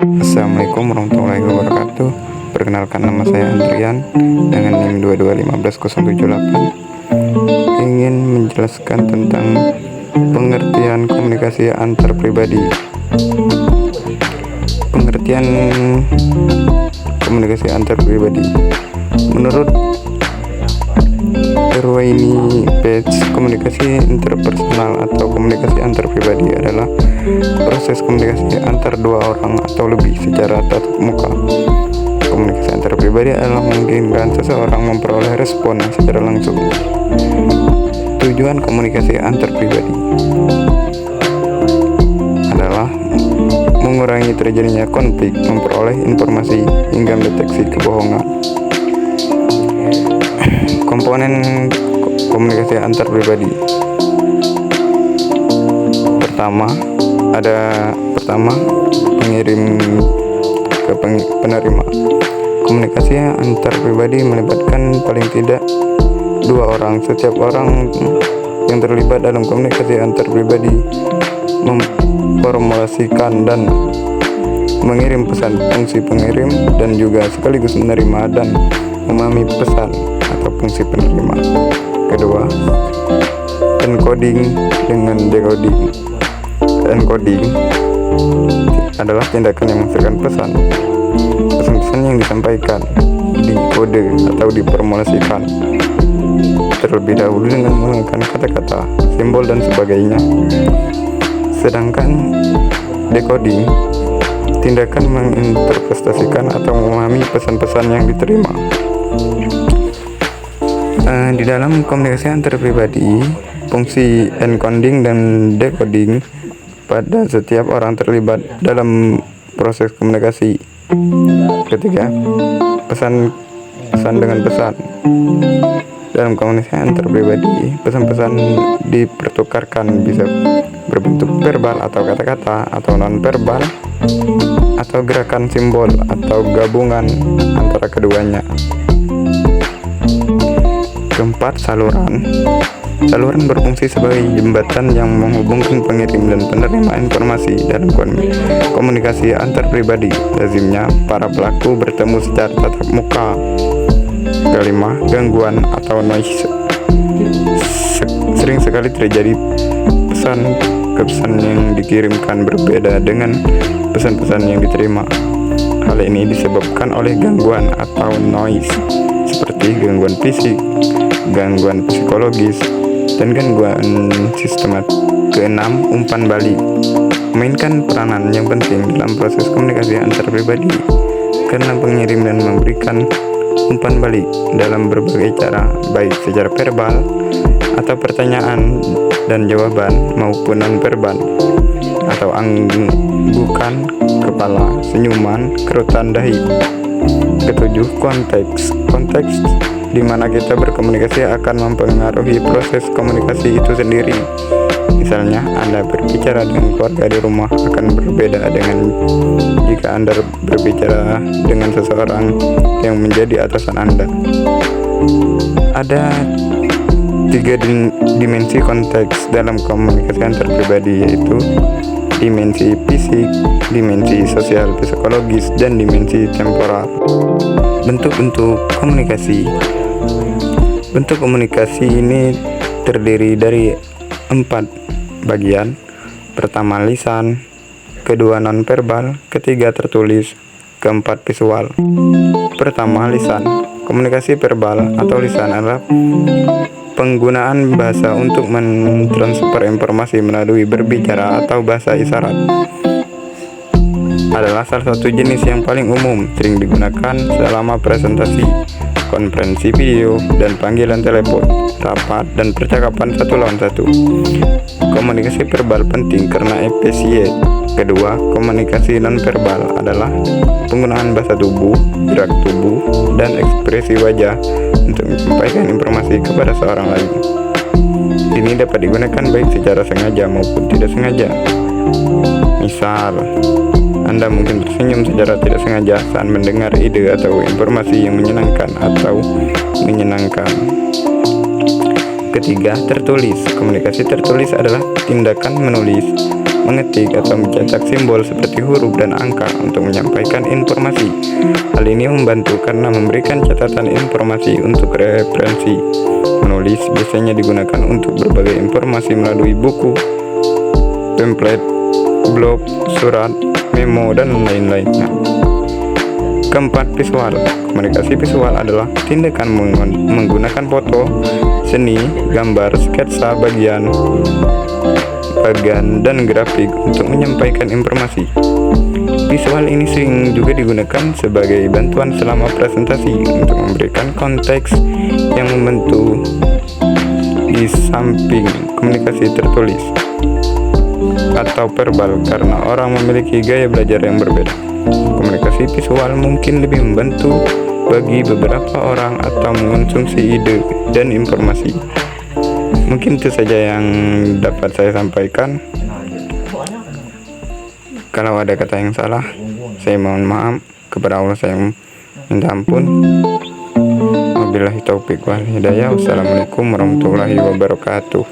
Assalamualaikum warahmatullahi wabarakatuh. Perkenalkan, nama saya Andrian dengan NIM 2251178. Ingin menjelaskan tentang pengertian komunikasi antar pribadi. Pengertian komunikasi antar pribadi menurut Erwaini Page, komunikasi interpersonal atau komunikasi antar pribadi adalah proses komunikasi antar dua orang atau lebih secara tatap muka. Komunikasi antar pribadi adalah memungkinkan seseorang memperoleh respon secara langsung. Tujuan komunikasi antar pribadi adalah mengurangi terjadinya konflik, memperoleh informasi, hingga mendeteksi kebohongan. Komponen komunikasi antar pribadi. Pertama, pengirim ke penerima. Komunikasi antar pribadi melibatkan paling tidak dua orang. Setiap orang yang terlibat dalam komunikasi antar pribadi memformulasikan dan mengirim pesan. Fungsi pengirim dan juga sekaligus menerima dan memahami pesan atau fungsi penerima. Kedua, encoding dengan decoding. Encoding adalah tindakan yang menghasilkan pesan-pesan yang disampaikan, dikode atau diformulasikan terlebih dahulu dengan menggunakan kata-kata, simbol dan sebagainya. Sedangkan decoding, tindakan menginterpretasikan atau memahami pesan-pesan yang diterima. Di dalam komunikasi antar pribadi, fungsi encoding dan decoding pada setiap orang terlibat dalam proses komunikasi. Ketiga, pesan dengan pesan. Dalam komunikasi antar pribadi, pesan-pesan dipertukarkan bisa berbentuk verbal atau kata-kata, atau non-verbal, atau gerakan simbol, atau gabungan antara keduanya. Keempat, saluran. Saluran berfungsi sebagai jembatan yang menghubungkan pengirim dan penerima informasi dalam komunikasi antar pribadi. Lazimnya para pelaku bertemu secara tatap muka. Kelima, gangguan atau noise. Sering sekali terjadi pesan yang dikirimkan berbeda dengan pesan-pesan yang diterima. Hal ini disebabkan oleh gangguan atau noise, seperti gangguan fisik, gangguan psikologis, dan gangguan sistematik. Keenam, umpan balik memainkan peranan yang penting dalam proses komunikasi antar pribadi, karena pengirim dan memberikan umpan balik dalam berbagai cara, baik secara verbal atau pertanyaan dan jawaban, maupun non-verbal atau anggukan kepala, senyuman, kerutan dahi. Ketujuh, konteks di mana kita berkomunikasi akan mempengaruhi proses komunikasi itu sendiri. Misalnya, Anda berbicara dengan keluarga di rumah akan berbeda dengan jika Anda berbicara dengan seseorang yang menjadi atasan Anda. Ada 3 dimensi konteks dalam komunikasi antar pribadi, yaitu dimensi fisik, dimensi sosial psikologis, dan dimensi temporal. Bentuk-bentuk komunikasi. Bentuk komunikasi ini terdiri dari 4 bagian. Pertama, lisan. Kedua, nonverbal. Ketiga, tertulis. Keempat, visual. Pertama, lisan. Komunikasi verbal atau lisan adalah penggunaan bahasa untuk mentransfer informasi melalui berbicara atau bahasa isyarat. Adalah salah satu jenis yang paling umum, sering digunakan selama presentasi, konferensi video, dan panggilan telepon, rapat, dan percakapan satu lawan satu. Komunikasi verbal penting karena efisien. Kedua, komunikasi nonverbal adalah penggunaan bahasa tubuh, gerak tubuh, dan ekspresi wajah untuk menyampaikan informasi kepada seorang lain. Ini dapat digunakan baik secara sengaja maupun tidak sengaja. Misal, Anda mungkin tersenyum secara tidak sengaja saat mendengar ide atau informasi yang menyenangkan atau menyenangkan. Ketiga, tertulis. Komunikasi tertulis adalah tindakan menulis, mengetik atau mencetak simbol seperti huruf dan angka untuk menyampaikan informasi. Hal ini membantu karena memberikan catatan informasi untuk referensi. Menulis biasanya digunakan untuk berbagai informasi melalui buku, template, blog, surat, memo, dan lain-lainnya. Keempat, visual. Komunikasi visual adalah tindakan menggunakan foto, seni, gambar, sketsa, bagian, dan grafik untuk menyampaikan informasi. Visual ini sering juga digunakan sebagai bantuan selama presentasi untuk memberikan konteks yang membantu di samping komunikasi tertulis atau verbal karena orang memiliki gaya belajar yang berbeda. Komunikasi visual mungkin lebih membantu bagi beberapa orang atau mengonsumsi ide dan informasi. Mungkin itu saja yang dapat saya sampaikan. Kalau ada kata yang salah, saya mohon maaf. Kepada Allah saya minta ampun. Wabillahi taufiq wal hidayah. Wassalamualaikum warahmatullahi wabarakatuh.